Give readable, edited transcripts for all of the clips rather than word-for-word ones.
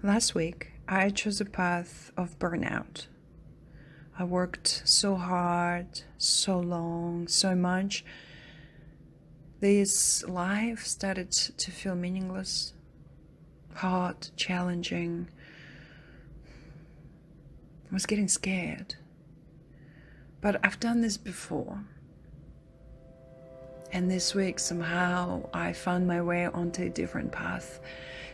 Last week, I chose a path of burnout. I worked so hard, so long, so much. This life started to feel meaningless, hard, challenging. I was getting scared. But I've done this before. And this week, somehow, I found my way onto a different path,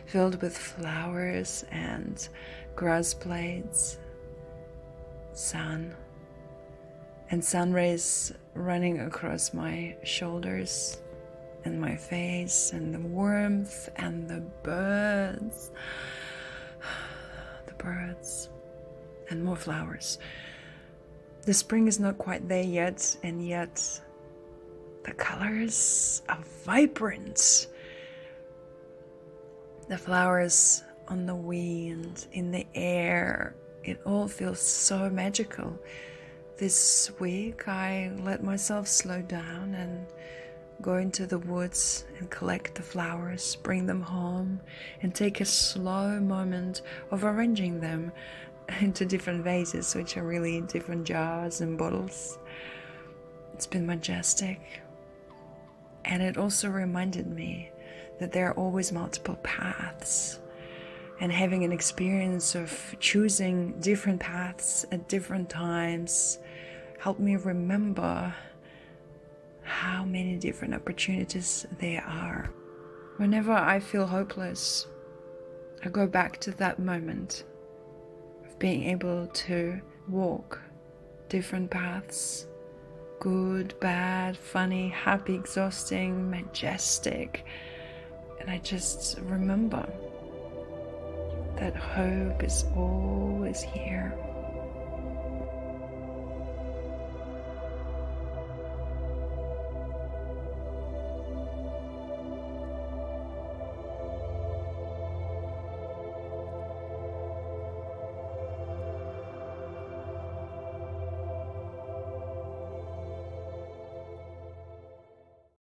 filled with flowers and grass blades, sun, and sun rays running across my shoulders and my face, and the warmth and the birds, and more flowers. The spring is not quite there yet, and yet the colors are vibrant. The flowers on the wind, in the air, it all feels so magical. This week I let myself slow down and go into the woods and collect the flowers, bring them home, and take a slow moment of arranging them into different vases, which are really different jars and bottles. It's been majestic. And it also reminded me that there are always multiple paths, and having an experience of choosing different paths at different times helped me remember how many different opportunities there are. Whenever I feel hopeless, I go back to that moment of being able to walk different paths. Good, bad, funny, happy, exhausting, majestic. And I just remember that hope is always here.